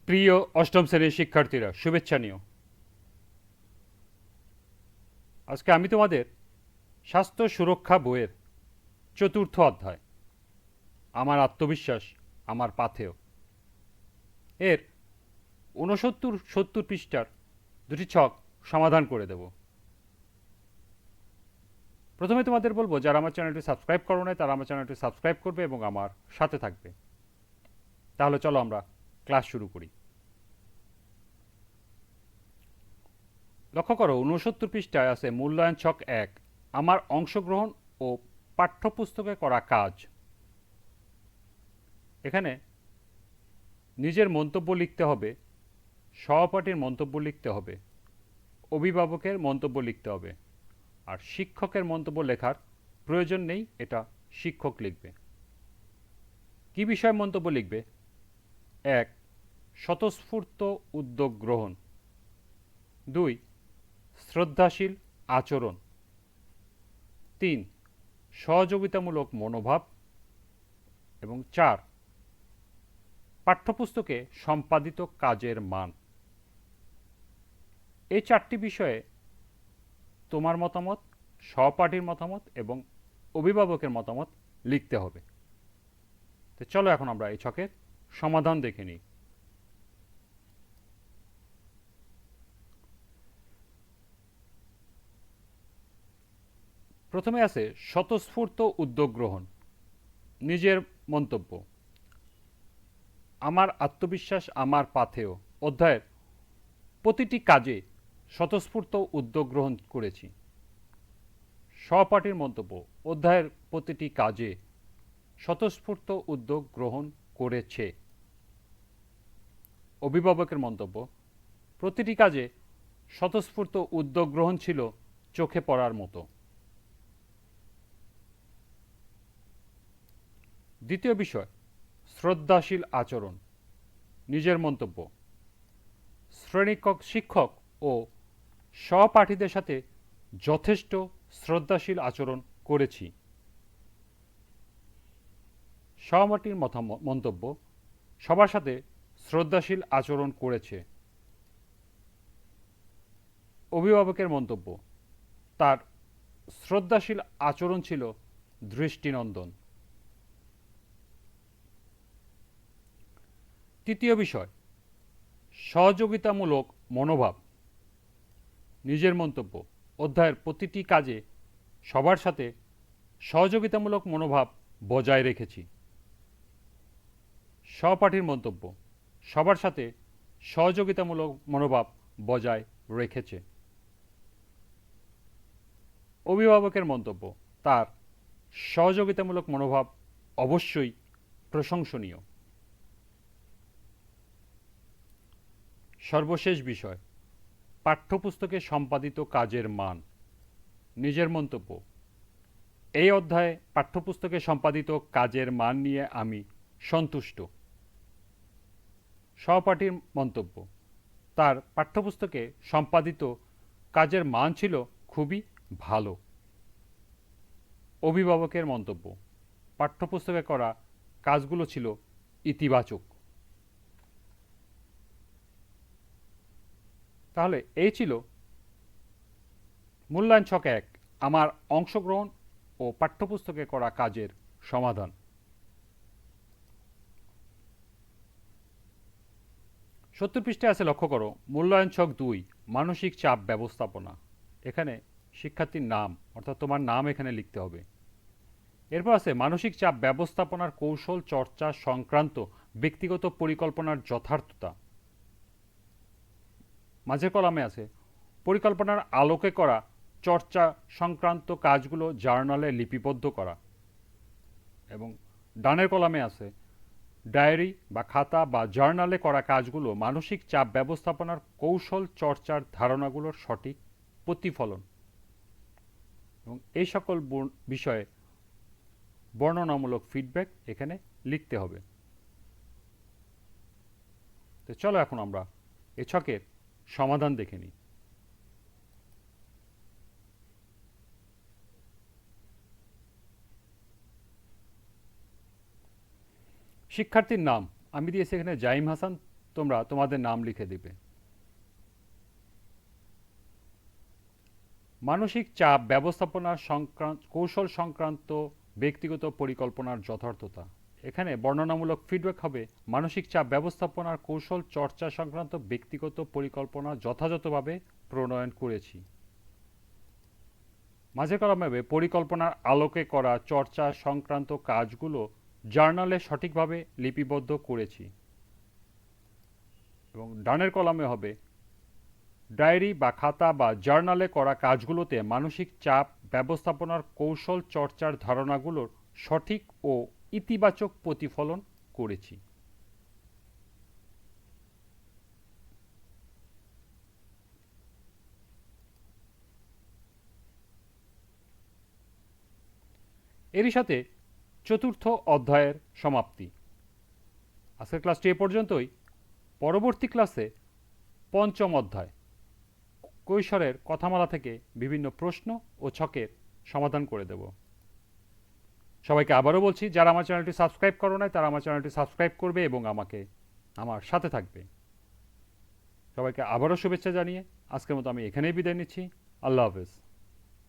প্রিয় অষ্টম শ্রেণীর শিক্ষার্থীরা, শুভেচ্ছা নিও। আজকে আমি তোমাদের স্বাস্থ্য সুরক্ষা বইয়ের চতুর্থ অধ্যায় আমার আত্মবিশ্বাস আমার পাথেয় এর 69-70 পৃষ্ঠার দুটি ছক সমাধান করে দেব। প্রথমে তোমাদের বলবো, যারা আমার চ্যানেলটি সাবস্ক্রাইব করো নাই তারা আমার চ্যানেলটি সাবস্ক্রাইব করবে এবং আমার সাথে থাকবে। তাহলে চলো আমরা ক্লাস শুরু করি। লক্ষ্য করো, 69 পৃষ্ঠায় আছে মূল্যায়ন ছক 1, আমার অংশগ্রহণ ও পাঠ্যপুস্তকে করা কাজ। এখানে নিজের মন্তব্য লিখতে হবে, সহপাঠীর মন্তব্য লিখতে হবে, অভিভাবকের মন্তব্য লিখতে হবে, আর শিক্ষকের মন্তব্য লেখার প্রয়োজন নেই, এটা শিক্ষক লিখবে। কি বিষয়ে মন্তব্য লিখবে? 1. স্বতঃস্ফূর্ত উদ্যোগ গ্রহণ। 2. শ্রদ্ধাশীল আচরণ। 3. সহযোগিতামূলক মনোভাব। এবং 4. পাঠ্যপুস্তকে সম্পাদিত কাজের মান। এই 4টি বিষয়ে তোমার মতামত, সহপাঠীর মতামত এবং অভিভাবকের মতামত লিখতে হবে। তো চলো এখন আমরা এই ছকের সমাধান দেখে নিই। প্রথমে আছে স্বতঃস্ফূর্ত উদ্যোগ গ্রহণ। নিজের মন্তব্য: আমার আত্মবিশ্বাস আমার পাথেয় অধ্যায়ের প্রতিটি কাজে স্বতঃস্ফূর্ত উদ্যোগ গ্রহণ করেছি। সহপাঠীর মন্তব্য: অধ্যায়ের প্রতিটি কাজে স্বতঃস্ফূর্ত উদ্যোগ গ্রহণ করেছে। অভিভাবকের মন্তব্য: প্রতিটি কাজে স্বতঃস্ফূর্ত উদ্যোগ গ্রহণ ছিল চোখে পড়ার মতো। দ্বিতীয় বিষয়, শ্রদ্ধাশীল আচরণ। নিজের মন্তব্য: শ্রেণী শিক্ষক ও সহপাঠীদের সাথে যথেষ্ট শ্রদ্ধাশীল আচরণ করেছি। সহপাঠীর মন্তব্য: সবার সাথে শ্রদ্ধাশীল আচরণ করেছে। অভিভাবকের মন্তব্য: তার শ্রদ্ধাশীল আচরণ ছিল দৃষ্টিনন্দন। তৃতীয় বিষয়, সহযোগিতামূলক মনোভাব। নিজের মন্তব্য: অধ্যায়ের প্রতিটি কাজে সবার সাথে সহযোগিতামূলক মনোভাব বজায় রেখেছি। সহপাঠীর মন্তব্য: সবার সাথে সহযোগিতামূলক মনোভাব বজায় রেখেছে। অভিভাবকের মন্তব্য: তার সহযোগিতামূলক মনোভাব অবশ্যই প্রশংসনীয়। সর্বশেষ বিষয়, পাঠ্যপুস্তকে সম্পাদিত কাজের মান। নিজের মন্তব্য: এই অধ্যায়ে পাঠ্যপুস্তকে সম্পাদিত কাজের মান নিয়ে আমি সন্তুষ্ট। সহপাঠীর মন্তব্য: তার পাঠ্যপুস্তকে সম্পাদিত কাজের মান ছিল খুবই ভালো। অভিভাবকের মন্তব্য: পাঠ্যপুস্তকে করা কাজগুলো ছিল ইতিবাচক। তাহলে এই ছিল মূল্যায়ন ছক 1, আমার অংশগ্রহণ ও পাঠ্যপুস্তকে করা কাজের সমাধান। 70 পৃষ্ঠায় আছে, লক্ষ্য করো, মূল্যায়ন ছক 2, মানসিক চাপ ব্যবস্থাপনা। এখানে শিক্ষার্থীর নাম অর্থাৎ তোমার নাম এখানে লিখতে হবে। এরপর আছে মানসিক চাপ ব্যবস্থাপনার কৌশল চর্চা সংক্রান্ত ব্যক্তিগত পরিকল্পনার যথার্থতা। মাঝের কলামে আছে পরিকল্পনার আলোকে করা চর্চা সংক্রান্ত কাজগুলো জার্নালে লিপিবদ্ধ করা। এবং ডানের কলামে আছে ডায়েরি বা খাতা বা জার্নালে করা কাজগুলো মানসিক চাপ ব্যবস্থাপনার কৌশল চর্চার ধারণাগুলোর সঠিক প্রতিফলন। এবং এই সকল বিষয়ে বর্ণনামূলক ফিডব্যাক এখানে লিখতে হবে। তো চলো এখন আমরা এই ছকের সমাধান দেখে নিই। শিক্ষার্থীর নাম আমি দিয়েছি এখানে জাইম হাসান তোমরা তোমাদের নাম লিখে দিবে। মানসিক চাপ ব্যবস্থাপনার কৌশল সংক্রান্ত ব্যক্তিগত পরিকল্পনার যথার্থতা। এখানে বর্ণনামূলক ফিডব্যাক হবে মানসিক চাপ ব্যবস্থাপনার কৌশল চর্চা সংক্রান্ত ব্যক্তিগত পরিকল্পনা যথাযথভাবে প্রণয়ন করেছি। মাঝে কলমে হবে পরিকল্পনার আলোকে করা চর্চা সংক্রান্ত কাজগুলো জার্নালে সঠিকভাবে লিপিবদ্ধ করেছি। এবং ডানের কলামে হবে ডায়েরি বা খাতা বা জার্নালে করা কাজগুলোতে মানসিক চাপ ব্যবস্থাপনার কৌশল চর্চার ধারণাগুলোর সঠিক ও ইতিবাচক প্রতিফলন করেছি। এরই সাথে চতুর্থ অধ্যায়ের সমাপ্তি। আজকের ক্লাসটি এ পর্যন্তই। পরবর্তী ক্লাসে পঞ্চম অধ্যায় কৈশোরের কথামালা থেকে বিভিন্ন প্রশ্ন ও ছকের সমাধান করে দেব। সবাইকে আবারও বলছি, যারা আমার চ্যানেলটি সাবস্ক্রাইব করো নাই তারা আমার চ্যানেলটি সাবস্ক্রাইব করবে এবং আমার সাথে থাকবে। সবাইকে আবারও শুভেচ্ছা জানিয়ে আজকের মতো আমি এখানেই বিদায় নিচ্ছি। আল্লাহ হাফেজ।